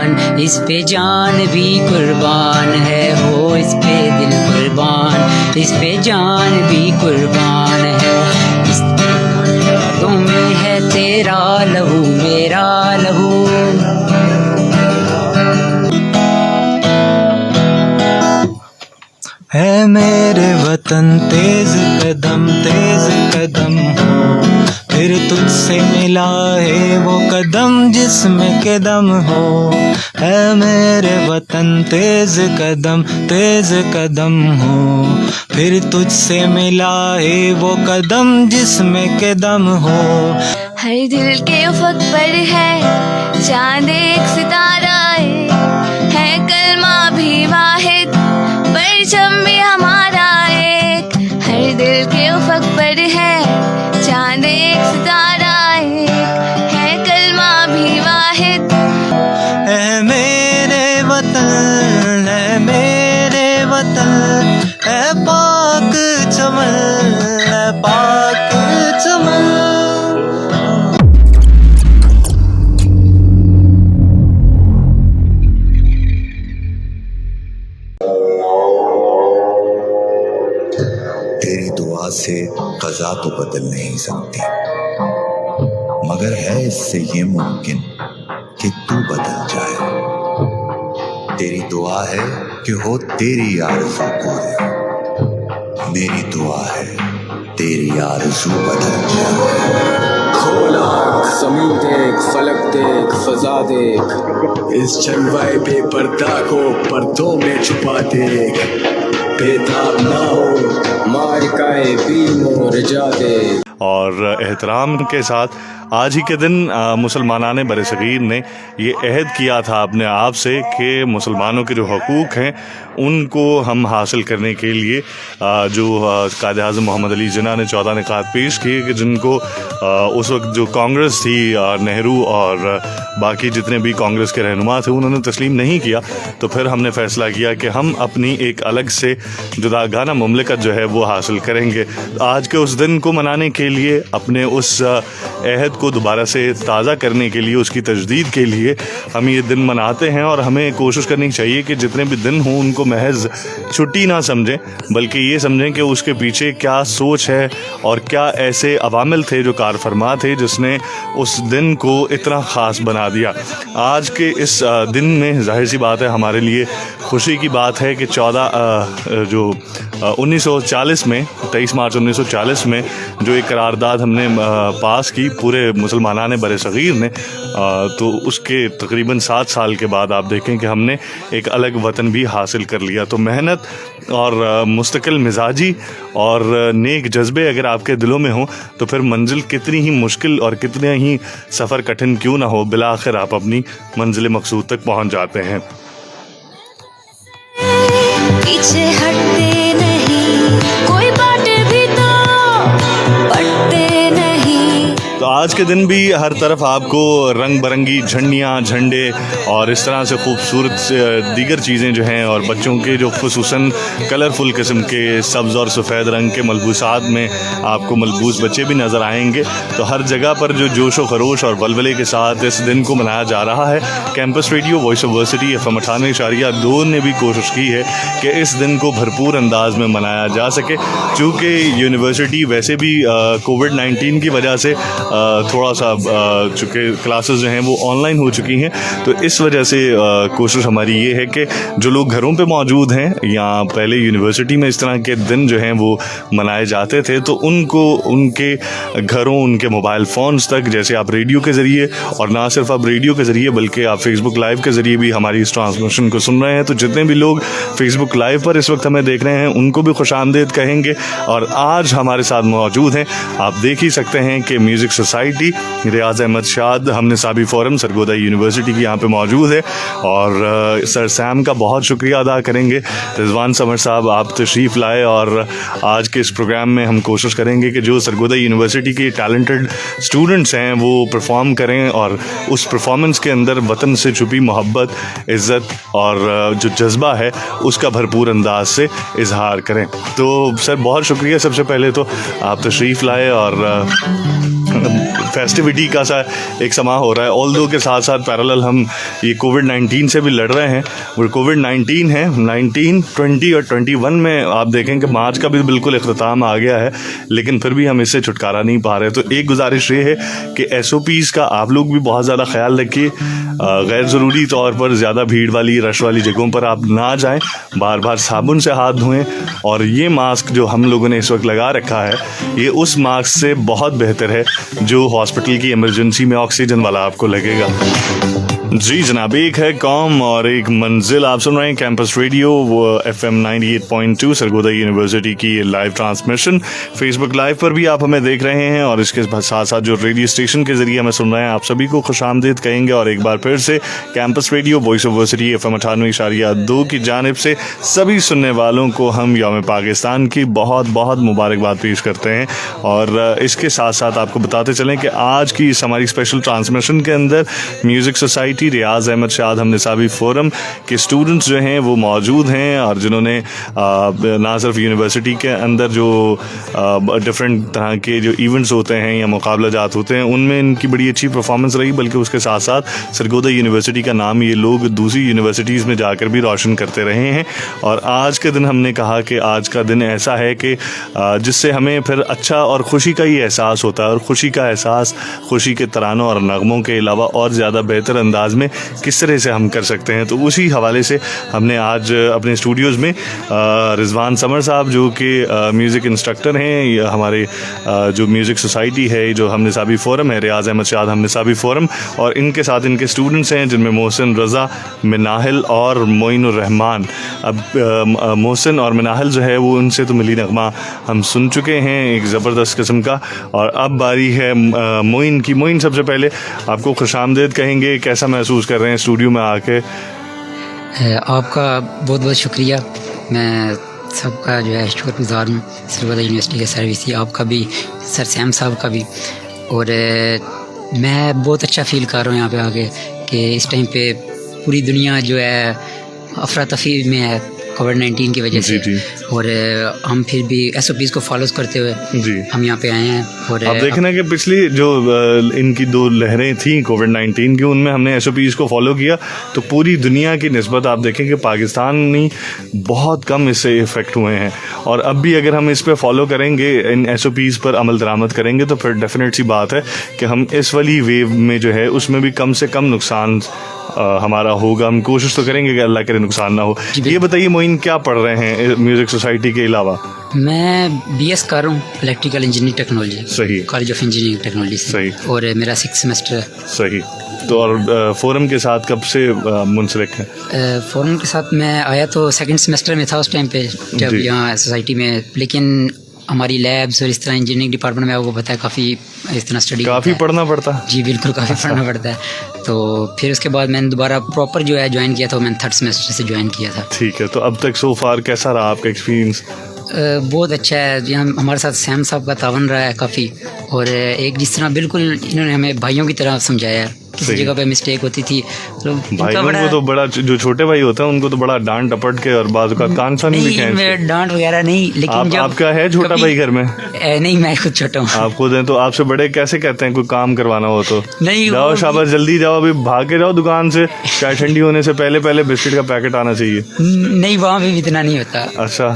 कुर्बान, इस पे जान भी कुर्बान है हो, इस पे दिल कुर्बान, इस पे जान भी कुर्बान है। इस यादों में है तेरा लहू मेरा लहू। है मेरे वतन तेज कदम हो, फिर तुझसे मिला है वो कदम जिसमें के दम हो। है मेरे वतन तेज कदम हो, फिर तुझसे मिला है वो कदम जिसमें के दम हो। हर दिल के उफक पर है चांद एक सितारा है कलमा भी वाहिद परचम भी हमारा एक। हर दिल के उफक पर है चांद एक सितारा है कलमा भी वाहिद। है मेरे वतन है पाक चमन, है पाक चमन। तेरी दुआ से क़ज़ा तो बदल नहीं सकती, मगर है इससे ये मुमकिन कि तू बदल जाए। तेरी दुआ है कि हो तेरी आरज़ू पूरी, मेरी दुआ है तेरी आरज़ू बदल जाए। खोला ज़मीन देख, फलक देख, फ़ज़ा देख, इस जलवाए बेपर्दा को पर्दों में छुपा देख। बेताब ना हो मारिकाए बीम और रजा दे। और एहतराम के साथ आज ही के दिन मुसलमानाने बरसगीर ने ये अहद किया था अपने आप से कि मुसलमानों के जो हकूक़ हैं उनको हम हासिल करने के लिए जो कायद आज़म मोहम्मद अली जिन्ना ने 14 निकात पेश किए कि जिनको उस वक्त जो कांग्रेस थी, नेहरू और बाकी जितने भी कांग्रेस के रहनुमा थे, उन्होंने तस्लीम नहीं किया। तो फिर हमने फ़ैसला किया कि हम अपनी एक अलग से जुदागाना मुमलिकत जो है वो हासिल करेंगे। आज के उस दिन को मनाने के लिए, अपने उस अहद को दोबारा से ताज़ा करने के लिए, उसकी तजदीद के लिए हम ये दिन मनाते हैं। और हमें कोशिश करनी चाहिए कि जितने भी दिन हों उनको महज छुट्टी ना समझें, बल्कि ये समझें कि उसके पीछे क्या सोच है और क्या ऐसे अवामिल थे जो कारफरमा थे जिसने उस दिन को इतना ख़ास बना दिया। आज के इस दिन में जाहिर सी बात है हमारे लिए खुशी की बात है कि 1940 में 23 मार्च 1940 में जो एक करारदाद हमने पास की पूरे मुसलमानाने बरसगीर ने, तो उसके तकरीबन 7 साल के बाद आप देखें कि हमने एक अलग वतन भी हासिल कर लिया। तो मेहनत और मुस्तकिल मिजाजी और नेक जज्बे अगर आपके दिलों में हो तो फिर मंजिल कितनी ही मुश्किल और कितने ही सफ़र कठिन क्यों ना हो, बिलाखिर आप अपनी मंजिल मकसूद तक पहुंच जाते हैं। पीछे हटते नहीं, कोई बात भी तो पटते नहीं। तो आज के दिन भी हर तरफ आपको रंग बरंगी झंडियाँ, झंडे और इस तरह से खूबसूरत दीगर चीज़ें जो हैं, और बच्चों के जो खुसूसन कलरफुल किस्म के सब्ज़ और सफ़ेद रंग के मलबूसात में आपको मलबूस बच्चे भी नज़र आएंगे। तो हर जगह पर जो जोश व खरोश और वलवले के साथ इस दिन को मनाया जा रहा है। Campus radio voice of varsity FM 98.2 ने भी कोशिश की है कि इस दिन को भरपूर अंदाज में मनाया जा सके। चूँकि यूनिवर्सिटी वैसे भी कोविड-19 की वजह से थोड़ा सा चूँकि क्लासेस जो हैं वो ऑनलाइन हो चुकी हैं, तो इस वजह से कोशिश हमारी ये है कि जो लोग घरों पे मौजूद हैं या पहले यूनिवर्सिटी में इस तरह के दिन जो हैं वो मनाए जाते थे, तो उनको उनके घरों, उनके मोबाइल फ़ोन्स तक, जैसे आप रेडियो के ज़रिए, और ना सिर्फ आप रेडियो के ज़रिए बल्कि आप फेसबुक लाइव के ज़रिए भी हमारी इस ट्रांसमिशन को सुन रहे हैं। तो जितने भी लोग फेसबुक लाइव पर इस वक्त हमें देख रहे हैं उनको भी खुशामदीद कहेंगे। और आज हमारे साथ मौजूद हैं, आप देख ही सकते हैं कि म्यूज़िक सोसाइटी रियाज अहमद शाद हमने साबी फोरम सरगोदा यूनिवर्सिटी की यहाँ पे मौजूद है। और सर सैम का बहुत शुक्रिया अदा करेंगे। रिजवान समर साहब, आप तशरीफ़ लाए और आज के इस प्रोग्राम में हम कोशिश करेंगे कि जो सरगोदा यूनिवर्सिटी के टैलेंटेड स्टूडेंट्स हैं वो परफॉर्म करें और उस परफॉर्मेंस के अंदर वतन से छुपी मोहब्बत, इज़्ज़त और जो जज्बा है उसका भरपूर अंदाज से इजहार करें। तो सर बहुत शुक्रिया, सबसे पहले तो आप तशरीफ़ लाए और फेस्टिविटी का सा एक समा हो रहा है। ऑल्दो के साथ साथ पैरेलल हम ये कोविड-19 से भी लड़ रहे हैं। और कोविड-19 है 19, 20 और 21 में आप देखें कि मार्च का भी बिल्कुल इख्तिताम आ गया है, लेकिन फिर भी हम इससे छुटकारा नहीं पा रहे। तो एक गुजारिश ये है कि SOPs का आप लोग भी बहुत ज़्यादा ख्याल रखिए। गैर ज़रूरी तौर पर ज़्यादा भीड़ वाली रश वाली जगहों पर आप ना जाएं, बार बार साबुन से हाथ धोएं। और ये मास्क जो हम लोगों ने इस वक्त लगा रखा है, ये उस मास्क से बहुत बेहतर है जो हॉस्पिटल की इमरजेंसी में ऑक्सीजन वाला आपको लगेगा। जी जनाब, एक है कौम और एक मंजिल। आप सुन रहे हैं campus radio FM 98.2 Sargodha university की लाइव ट्रांसमिशन। फेसबुक लाइव पर भी आप हमें देख रहे हैं और इसके साथ साथ जो रेडियो स्टेशन के जरिए हमें सुन रहे हैं, आप सभी को खुशामदीद कहेंगे। और एक बार फिर से campus radio voice of university FM 98.2 की जानिब से सभी सुनने वालों को हम यौम पाकिस्तान की बहुत बहुत मुबारकबाद पेश करते हैं। और इसके साथ साथ आपको बताते चलें कि आज की इस हमारी स्पेशल ट्रांसमिशन के अंदर म्यूज़िक सोसाइटी रियाज अहमद शाद हमनिसाबी फोरम के स्टूडेंट्स जो हैं वो मौजूद हैं, और जिन्होंने ना सिर्फ यूनिवर्सिटी के अंदर जो डिफरेंट तरह के जो इवेंट्स होते हैं या मुकाबला जात होते हैं उनमें इनकी बड़ी अच्छी परफॉर्मेंस रही, बल्कि उसके साथ साथ सरगोदा यूनिवर्सिटी का नाम ये लोग दूसरी यूनिवर्सिटीज़ में जाकर भी रोशन करते रहे हैं। और आज के दिन हमने कहा कि आज का दिन ऐसा है कि जिससे हमें फिर अच्छा और खुशी का ही एहसास होता है, और खुशी का एहसास खुशी के तरानों और नगमों के अलावा और ज़्यादा बेहतर अंदाज में किस तरह से हम कर सकते हैं। तो उसी हवाले से हमने आज अपने स्टूडियोज़ में रिजवान समर साहब जो कि म्यूज़िक इंस्ट्रक्टर हैं, या हमारे जो म्यूज़िक सोसाइटी है जो हमनिसाबी फोरम है, रियाज अहमद शाद हमनिसाबी फोरम, और इनके साथ इनके स्टूडेंट्स हैं जिनमें मोहसिन रज़ा, मिनाहिल और मोइनुर रहमान। अब मोहसिन और मिनाहिल जो है वो उनसे तो मिली नगमा हम सुन चुके हैं एक ज़बरदस्त किस्म का, और अब बारी है मोइन की। मोइन, सबसे पहले आपको खुशामदीद कहेंगे, कैसा महसूस कर रहे हैं स्टूडियो में आके? आपका बहुत बहुत शुक्रिया। मैं सबका जो है शुक्रगुज़ार हूँ, सरगोदा यूनिवर्सिटी के सर्विस, आपका भी, सर सैम साहब का भी। और मैं बहुत अच्छा फील कर रहा हूँ यहाँ पे आके कि इस टाइम पे पूरी दुनिया जो है अफरा तफरी में है कोविड-19 की वजह से, और हम फिर भी SOPs को फॉलो करते हुए हम यहाँ पे आए हैं। और आप देखना कि पिछली जो इनकी 2 लहरें थी कोविड-19 की, उनमें हमने SOPs को फॉलो किया, तो पूरी दुनिया की निस्बत आप देखें कि पाकिस्तानी बहुत कम इससे इफ़ेक्ट हुए हैं। और अब भी अगर हम इस पर फॉलो करेंगे, इन SOPs पर अमल दरामद करेंगे, तो फिर डेफिनेट सी बात है कि हम इस वाली वेव में जो है उसमें भी कम से कम नुकसान हमारा होगा। हम कोशिश तो करेंगे कि अल्लाह करे नुकसान ना हो। ये बताइए मोइन, क्या पढ़ रहे हैं म्यूज़िक सोसाइटी के अलावा? मैं BS कर रहा हूँ, इलेक्ट्रिकल इंजीनियरिंग टेक्नोलॉजी। सही। कॉलेज ऑफ इंजीनियरिंग टेक्नोलॉजी से। सही। और मेरा 6th सेमेस्टर है। सही। तो और फोरम के साथ कब से मुंसलिक है? फोरम के साथ मैं आया तो 2nd सेमेस्टर में था उस टाइम पे, जब यहाँ सोसाइटी में, लेकिन हमारी लैब्स और इस तरह इंजीनियरिंग डिपार्टमेंट में आपको पता है काफ़ी इस तरह स्टडी काफ़ी पढ़ना पड़ता है। जी बिल्कुल, काफ़ी पढ़ना पड़ता है। तो फिर उसके बाद मैंने दोबारा प्रॉपर जो है ज्वाइन किया था, मैंने 3rd सेमेस्टर से ज्वाइन किया था। ठीक है, तो अब तक सो फार कैसा रहा आपका एक्सपीरियंस? बहुत अच्छा है। यहाँ हमारे साथ सैम साहब का तावन रहा है काफ़ी, और एक जिस तरह बिल्कुल इन्होंने हमें भाइयों की तरह समझाया है। किसी जगह पे मिस्टेक होती थी तो भाइयों को तो बड़ा, जो छोटे भाई होते हैं उनको तो बड़ा डांट टपट के और बाजू का कान सा नहीं खींच के। डांट वगैरह नहीं, लेकिन जब आपका है छोटा भाई घर में? नहीं, मैं खुद छोटा हूँ। आप खुद हैं, तो आपसे बड़े कैसे कहते हैं कोई काम करवाना हो तो? नहीं, जाओ शाबाश, जल्दी जाओ, अभी भाग के जाओ दुकान से, चाय ठंडी होने से पहले पहले बिस्किट का पैकेट आना चाहिए। नहीं, वहाँ भी इतना नहीं होता। अच्छा,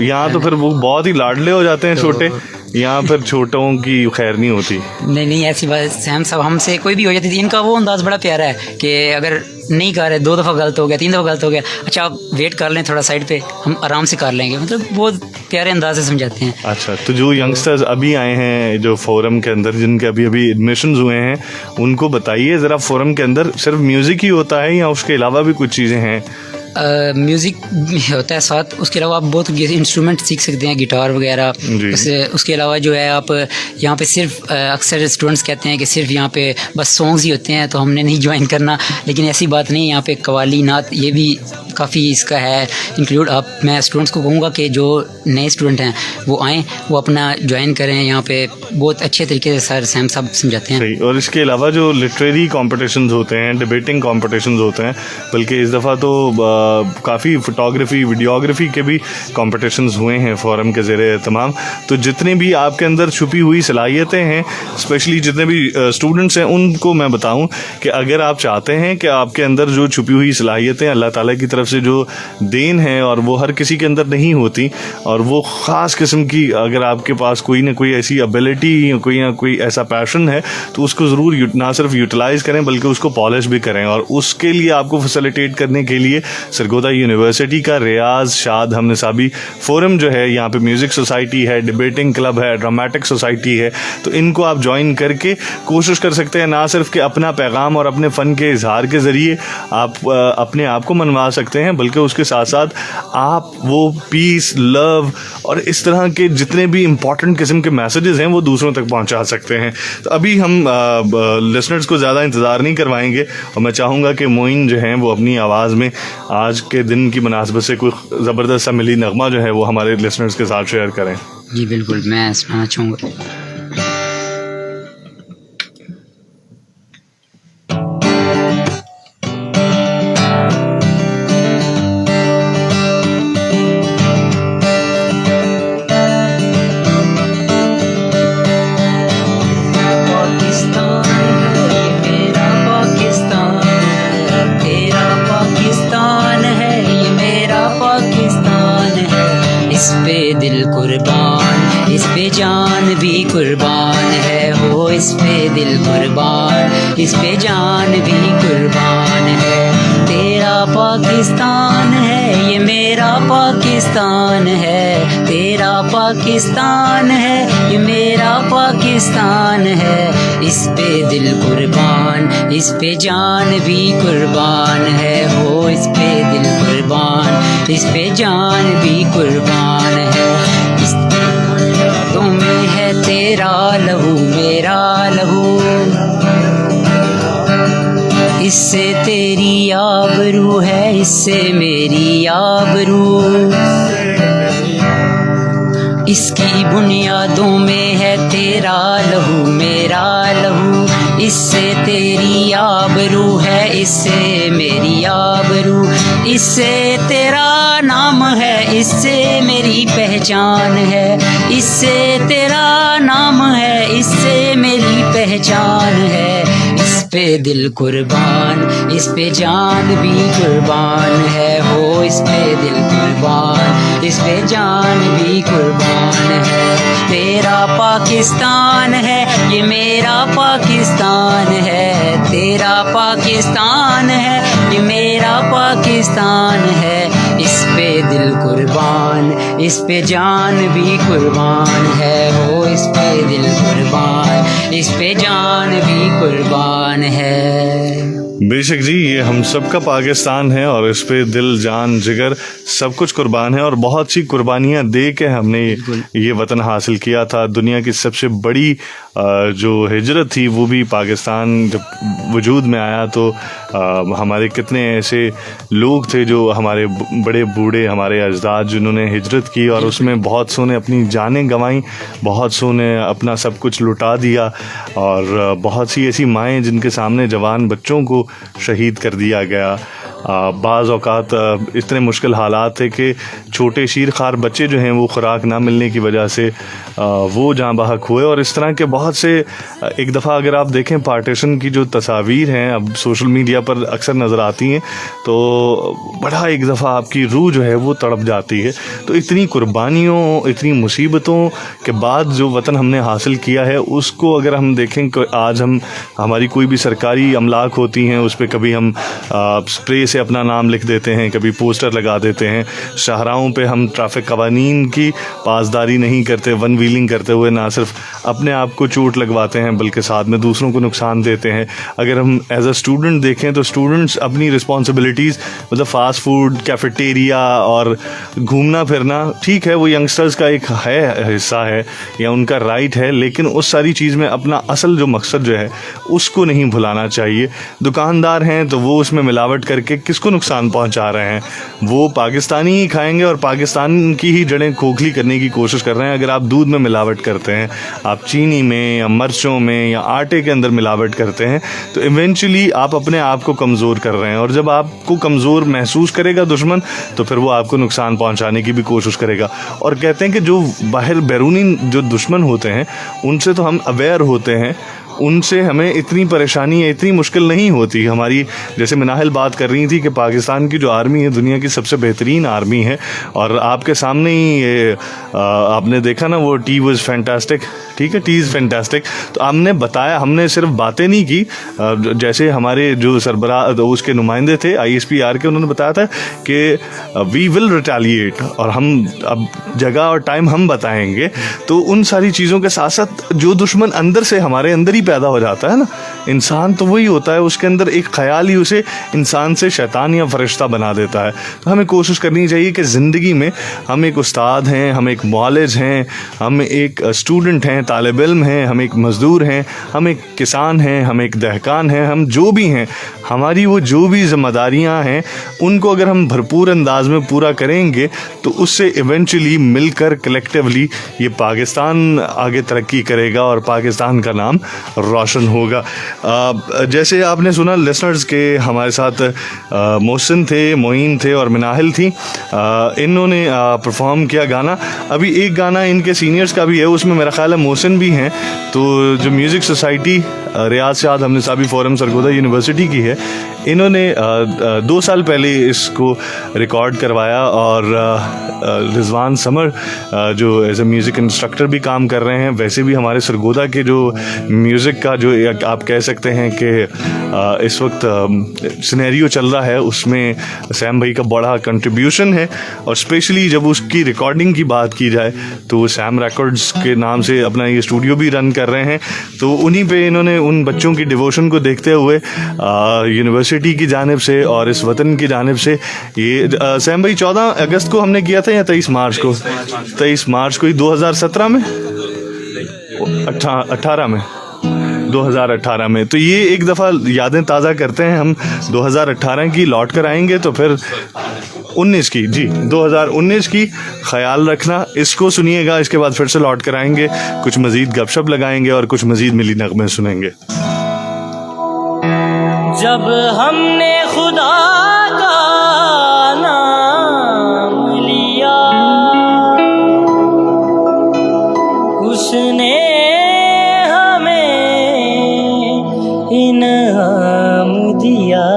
यहाँ तो फिर वो बहुत ही लाडले हो जाते हैं छोटे, यहाँ पर छोटों की खैर नहीं होती। नहीं, ऐसी बात सैम साहब हमसे कोई भी हो जाती थी। इनका वो अंदाज़ बड़ा प्यारा है कि अगर नहीं कर रहे, 2 दफ़ा गलत हो गया, 3 दफ़ा गलत हो गया, अच्छा आप वेट कर लें थोड़ा साइड पे, हम आराम से कर लेंगे। मतलब बहुत प्यारे अंदाज से समझाते हैं। अच्छा, तो जो यंगस्टर्स अभी आए हैं जो फोरम के अंदर, जिनके अभी अभी एडमिशन्स हुए हैं, उनको बताइए ज़रा, फोरम के अंदर सिर्फ म्यूज़िक ही होता है या उसके अलावा भी कुछ चीज़ें हैं? म्यूज़िक होता है साथ, उसके अलावा आप बहुत इंस्ट्रूमेंट सीख सकते हैं, गिटार वगैरह। उसके अलावा जो है आप यहाँ पे सिर्फ अक्सर स्टूडेंट्स कहते हैं कि सिर्फ यहाँ पे बस सॉन्ग्स ही होते हैं, तो हमने नहीं ज्वाइन करना, लेकिन ऐसी बात नहीं। यहाँ पे कवाली, नात, ये भी काफ़ी इसका है इंक्लूड। आप मैं स्टूडेंट्स को कहूँगा कि जो नए स्टूडेंट हैं वो आएँ, वो अपना ज्वाइन करें। यहाँ पे बहुत अच्छे तरीके से सर सैम साहब समझाते हैं। सही। और इसके अलावा जो लिटरेरी कॉम्पिटिशन्स होते हैं, डिबेटिंग कॉम्पिटिशन्स होते हैं, बल्कि इस दफ़ा तो काफ़ी फ़ोटोग्राफी वीडियोग्राफी के भी कॉम्पिटिशन्स हुए हैं फोरम के ज़रिए तमाम। तो जितने भी आपके अंदर छुपी हुई सलाहियतें हैं, स्पेशली जितने भी स्टूडेंट्स हैं, उनको मैं बताऊं कि अगर आप चाहते हैं कि आपके अंदर जो छुपी हुई सलाहियतें अल्लाह ताला की तरफ से जो देन है और वो हर किसी के अंदर नहीं होती, और वो ख़ास किस्म की अगर आपके पास कोई ना कोई ऐसी एबिलिटी, कोई ना कोई ऐसा पैशन है, तो उसको ज़रूर ना सिर्फ यूटिलाइज़ करें बल्कि उसको पॉलिश भी करें। और उसके लिए आपको फैसिलिटेट करने के लिए सरगोदा यूनिवर्सिटी का रियाज शाद हमनिसाबी फोरम जो है, यहाँ पे म्यूज़िक सोसाइटी है, डिबेटिंग क्लब है, ड्रामेटिक सोसाइटी है, तो इनको आप ज्वाइन करके कोशिश कर सकते हैं ना सिर्फ कि अपना पैगाम और अपने फ़न के इजहार के ज़रिए आप अपने आप को मनवा सकते हैं, बल्कि उसके साथ साथ आप वो पीस, लव और इस तरह के जितने भी इम्पॉर्टेंट किस्म के मैसेजेस हैं वो दूसरों तक पहुंचा सकते हैं। तो अभी हम लिसनर्स को ज़्यादा इंतज़ार नहीं करवाएंगे और मैं चाहूँगा कि मोइन जो हैं वो अपनी आवाज़ में आज के दिन की मुनासबत से कोई ज़बरदस्त सा मिली नगमा जो है वो हमारे लिसनर्स के साथ शेयर करें। जी बिल्कुल, मैं सुनाना चाहूँगा। दिल कुर्बान, इस पे जान भी कुर्बान है हो, इस पे दिल कुर्बान, इस पे जान भी कुर्बान है। तेरा पाकिस्तान है, ये मेरा पाकिस्तान है, तेरा पाकिस्तान है, ये मेरा पाकिस्तान है। इस पे दिल कुर्बान, इस पे जान भी कुर्बान है हो, इस पे दिल कुर्बान, इस पे जान भी कुर्बान है। इस यादों में है तेरा लहू मेरा लहू, इससे तेरी आबरू है, इससे मेरी आबरू। इसकी बुनियादों में है तेरा लहू मेरा लहू, इससे तेरी आबरू है, इससे मेरी आबरू। इससे तेरा नाम है, इससे मेरी पहचान है, इससे तेरा नाम है, इससे मेरी पहचान है। इस पे दिल कुर्बान, इस पे जान भी कुर्बान है हो, इस पे दिल कुर्बान, इस पे जान भी कुर्बान है। तेरा पाकिस्तान है, ये मेरा पाकिस्तान है, तेरा पाकिस्तान है, ये मेरा पाकिस्तान है। इस पे दिल कुर्बान, इस पे जान भी कुर्बान है हो, इस पे दिल कुर्बान, इस पे जान भी कुर्बान है। बेशक जी, ये हम सब का पाकिस्तान है और इस पे दिल, जान, जिगर सब कुछ कुर्बान है और बहुत सी कुर्बानियाँ दे के हमने ये वतन हासिल किया था। दुनिया की सबसे बड़ी जो हिजरत थी वो भी पाकिस्तान जब वजूद में आया तो हमारे कितने ऐसे लोग थे जो हमारे बड़े बूढ़े, हमारे अजदाद जिन्होंने हिजरत की और उसमें बहुत सौ ने अपनी जानें गंवाई, बहुत सौ ने अपना सब कुछ लुटा दिया और बहुत सी ऐसी माएँ जिनके सामने जवान बच्चों को शहीद कर दिया गया। बाज़ औक़ात इतने मुश्किल हालात थे कि छोटे शीर खार बच्चे जो हैं वो ख़ुराक ना मिलने की वजह से वो जाँ बहक हुए। और इस तरह के बहुत से, एक दफ़ा अगर आप देखें पार्टीशन की जो तस्वीर हैं अब सोशल मीडिया पर अक्सर नज़र आती हैं तो बड़ा एक दफ़ा आपकी रूह जो है वो तड़प जाती है। तो इतनी कुर्बानियों, इतनी मुसीबतों के बाद जो वतन हमने हासिल किया है उसको अगर हम देखें कि आज हमारी कोई भी सरकारी अमलाक होती हैं उस पर कभी हम स्प्रे से अपना नाम लिख देते हैं, कभी पोस्टर लगा देते हैं, शाहराहों पे हम ट्रैफिक कवानीन की पासदारी नहीं करते, वन व्हीलिंग करते हुए ना सिर्फ अपने आप को चोट लगवाते हैं बल्कि साथ में दूसरों को नुकसान देते हैं। अगर हम एज अ स्टूडेंट देखें तो स्टूडेंट्स अपनी रिस्पॉन्सिबिलिटीज़, मतलब फ़ास्ट फूड, कैफेटेरिया और घूमना फिरना, ठीक है वो यंगस्टर्स का एक है हिस्सा है या उनका राइट है, लेकिन उस सारी चीज़ में अपना असल जो मकसद जो है उसको नहीं भुलाना चाहिए। दुकानदार हैं तो वो उसमें मिलावट करके किसको नुकसान पहुंचा रहे हैं? वो पाकिस्तानी ही खाएंगे और पाकिस्तान की ही जड़ें खोखली करने की कोशिश कर रहे हैं। अगर आप दूध में मिलावट करते हैं, आप चीनी में या मिर्चों में या आटे के अंदर मिलावट करते हैं, तो इवेंचुअली आप अपने आप को कमज़ोर कर रहे हैं। और जब आपको कमज़ोर महसूस करेगा दुश्मन, तो फिर वो आपको नुकसान पहुंचाने की भी कोशिश करेगा। और कहते हैं कि जो बाहर बैरूनी जो दुश्मन होते हैं उनसे तो हम अवेयर होते हैं, उनसे हमें इतनी परेशानी या इतनी मुश्किल नहीं होती। हमारी, जैसे मिनाहिल बात कर रही थी कि पाकिस्तान की जो आर्मी है दुनिया की सबसे बेहतरीन आर्मी है, और आपके सामने ही ये आपने देखा ना वो टी वाज फैंटास्टिक, ठीक है, टी इज़ फैंटास्टिक। तो हमने बताया, हमने सिर्फ बातें नहीं की, जैसे हमारे जो सरबराह उसके नुमाइंदे थे ISPR के, उन्होंने बताया था कि वी विल रिटेलिएट, और हम अब जगह और टाइम हम बताएंगे। तो उन सारी चीज़ों के साथ साथ जो दुश्मन अंदर से हमारे अंदर ही पैदा हो जाता है ना, इंसान तो वही होता है, उसके अंदर एक ख्याल ही उसे इंसान से शैतान या फरिश्ता बना देता है। तो हमें कोशिश करनी चाहिए कि ज़िंदगी में हम एक उस्ताद हैं, हम एक मौलिज हैं, हम एक स्टूडेंट हैं, तालिब इल्म हैं, हम एक मज़दूर हैं, हम एक किसान हैं, हम एक दहकान हैं, हम जो भी हैं, हमारी वो जो भी ज़िम्मेदारियाँ हैं उनको अगर हम भरपूर अंदाज में पूरा करेंगे तो उससे इवेंचुअली मिलकर कलेक्टिवली ये पाकिस्तान आगे तरक्की करेगा और पाकिस्तान का नाम रोशन होगा। जैसे आपने सुना लिसनर्स के हमारे साथ मोहसिन थे, मोइन थे और मिनाहिल थी। इन्होंने परफॉर्म किया गाना। अभी एक गाना इनके सीनियर्स का भी है, उसमें मेरा ख्याल है मोहसिन भी हैं। तो जो म्यूज़िक सोसाइटी रियाज शाद हमने साबी फोरम सरगोदा यूनिवर्सिटी की है, इन्होंने 2 साल पहले इसको रिकॉर्ड करवाया, और रिजवान समर जो एज ए म्यूज़िक इंस्ट्रक्टर भी काम कर रहे हैं, वैसे भी हमारे सरगोदा के जो म्यूज़िक का जो आप कह सकते हैं कि इस वक्त सिनेरियो चल रहा है, उसमें सैम भाई का बड़ा कंट्रीब्यूशन है। और स्पेशली जब उसकी रिकॉर्डिंग की बात की जाए तो सैम रिकॉर्ड्स के नाम से अपना ये स्टूडियो भी रन कर रहे हैं। तो उन्हीं पे इन्होंने उन बच्चों की डिवोशन को देखते हुए यूनिवर्सिटी की जानिब से और इस वतन की जानिब से ये सैम भाई 14 अगस्त को हमने किया था या 23 मार्च को? 23 मार्च को ही 2017 में 18 में 2018 में। तो ये एक दफ़ा यादें ताज़ा करते हैं हम 2018 की, लौट कर आएंगे तो फिर 19 की, जी 2019 की ख्याल रखना। इसको सुनिएगा, इसके बाद फिर से लौट कर आएंगे, कुछ मज़ीद गपशप लगाएंगे और कुछ मज़ीद मिली नगमे सुनेंगे। जब हमने खुदा का नाम लिया, उसने हमें इनाम दिया।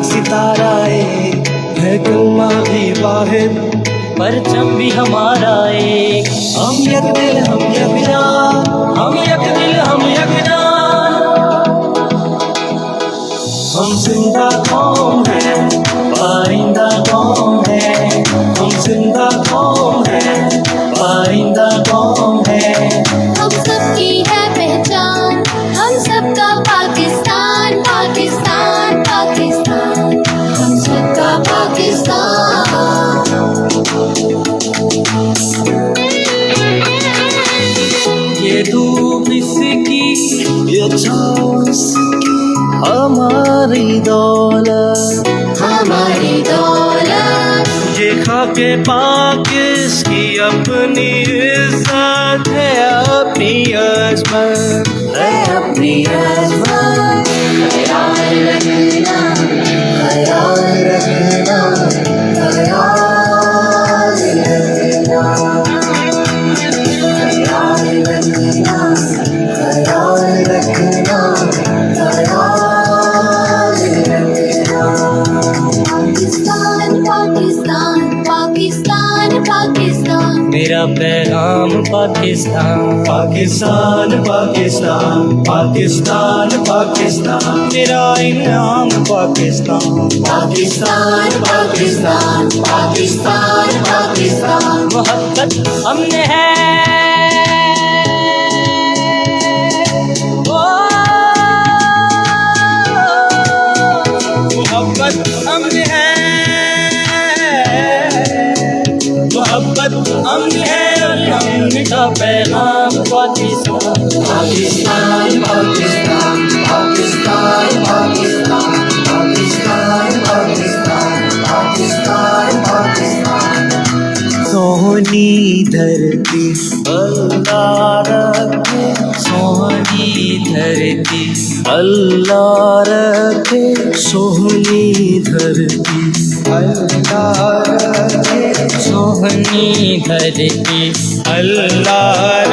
सितारा है कलमा भी वाहिद, परचम भी हमारा एक। हम एक दिल हम एक जान, हम एक दिल हम एक जान, हम जिंदा कौम है, पारिंदा कौम है। हम जिंदा कौम है, पारिंदा कौम है। हम सबकी है पहचान, हम सबका पाकिस्तान, पाकिस्तान, पाकिस्तान, हम सबका पाकिस्तान। ये धूप इसकी, ये छाँव इसकी, हमारी दौलत, हमारी दौलत, ये खाके पाक इसकी अपनी इज्जत है, अपनी अजमत है अपनी अजमत। ख्याल रखना, ख्याल रखना, ख्याल रखना, ख्याल रखना, ख्याल रखना, ख्याल रखना। पाकिस्तान, पाकिस्तान, पाकिस्तान, पाकिस्तान, मेरा पैगाम पाकिस्तान, पाकिस्तान पाकिस्तान पाकिस्तान पाकिस्तान मेरा इनाम पाकिस्तान, पाकिस्तान पाकिस्तान पाकिस्तान पाकिस्तान मोहब्बत हमने है ओ, मोहब्बत हमने है, मोहब्बत हमने है और हमने का पैगाम पाकिस्तान, पाकिस्तान पाकिस्तान पाकिस्तान पाकिस्तान पाकिस्तान पाकिस्तान पाकिस्तान पाकिस्तान सोहनी धरती अल्लाह रखे, सोहनी धरती अल्लाह रखे, सोहनी धरती सोहनी धरती अल्लाह